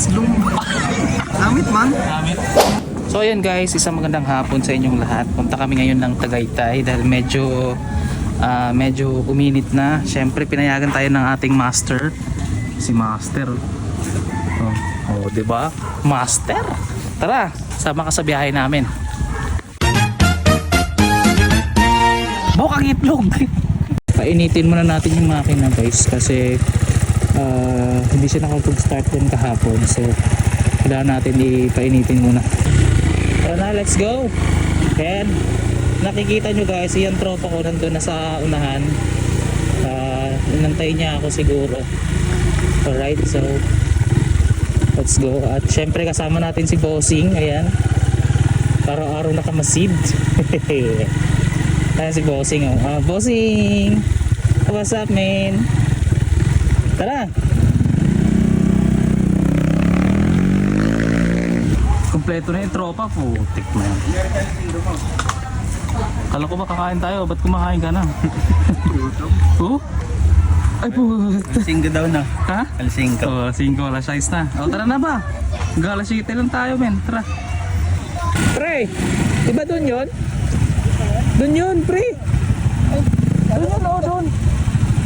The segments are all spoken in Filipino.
Aslong. Gamit man. Gamit. So ayan guys, isang magandang hapon sa inyong lahat. Punta kami ngayon ng Tagaytay dahil medyo uminit na. Siyempre pinayagan tayo ng ating master. Si Master. Oh, 'di ba? Master. Tara, sama ka sa biyahe namin. Bukang itlog. Painitin muna natin yung makina guys kasi hindi siya nakapag-start din kahapon. So kailangan natin ipainitin muna. Tara na, let's go. And nakikita nyo guys, yung tropa ko nandun na sa unahan. Inantay niya ako siguro. Alright, so let's go. At syempre kasama natin si Bossing. Ayan, araw-araw nakamasid. Ayan si Bossing. Bossing, what's up man? Tara. Kompleto na yung tropa, putik na yan. Kala ko ba kakain tayo, ba't kumakain ka na? Oh? Ay po. Singgo daw na. Ha? Alsinggo. Oh, 5 alas 6 na. O tara na ba? Hanggang alas 7 lang tayo men, tara. Pre, diba dun yun? Dun yun pre. Ay, dun yun o dun.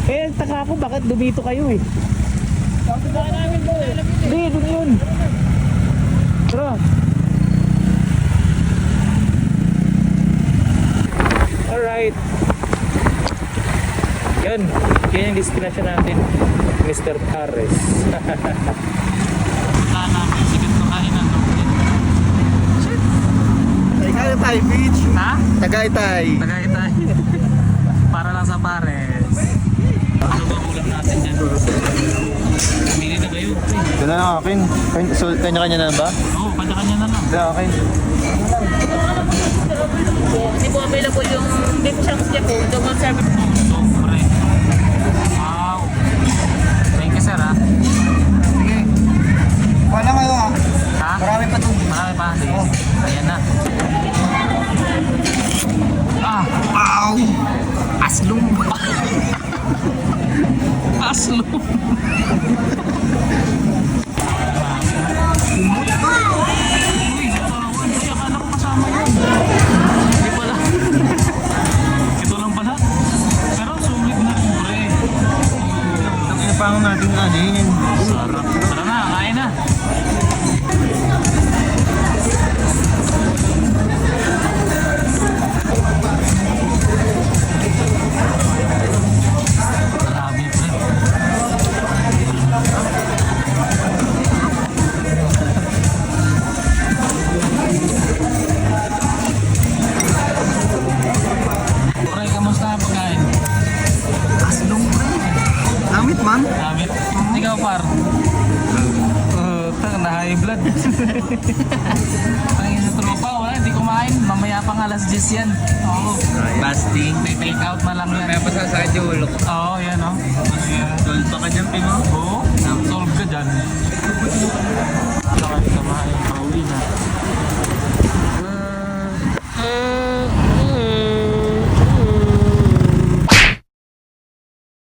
Eh, taka ako bakit dumito kayo eh. Hindi, dun yun. Tara. Alright. Yan yung destination natin, Mr. Pares. Namin, sigat ng kainan. Tagaytay Beach. Ha? Tagaytay. Tagaytay. Para lang sa Pares. Ano ba ulam natin yan? Pili na kayo. Ito na lang akin. So, kanya-kanya na ba? Oo, kanya-kanya na lang. Ito na akin. Hindi po available yung beef chunks niya po. Double serving po. Sobre. Wow. Thank you sir ha. Sige. Wala kayo ha. Ha? Marami pa ito. Marami pa. Sige. Ayan na. Wow! Aslong. Aslong. Uy, natawan. Uy, akala ko kasama yun. Hindi pala. Ito lang pala. Pero sulit na pre. Ang inapangon natin anin. Sarap. Tara na, kain na. Grabe pre. Pre, kamusta ang pagkain? Aslong. Gamit man. Gamit. Ikaw par. Na high blood. Ang isa tropa, wala, hindi kumain. Mamaya pang alas 10 yan. Oo. Fasting. May take out na lang yan. May pasasakit yung ulo ko. Oo, yan o. Solve pa ka dyan, Pimo. Oo, solve ka dyan.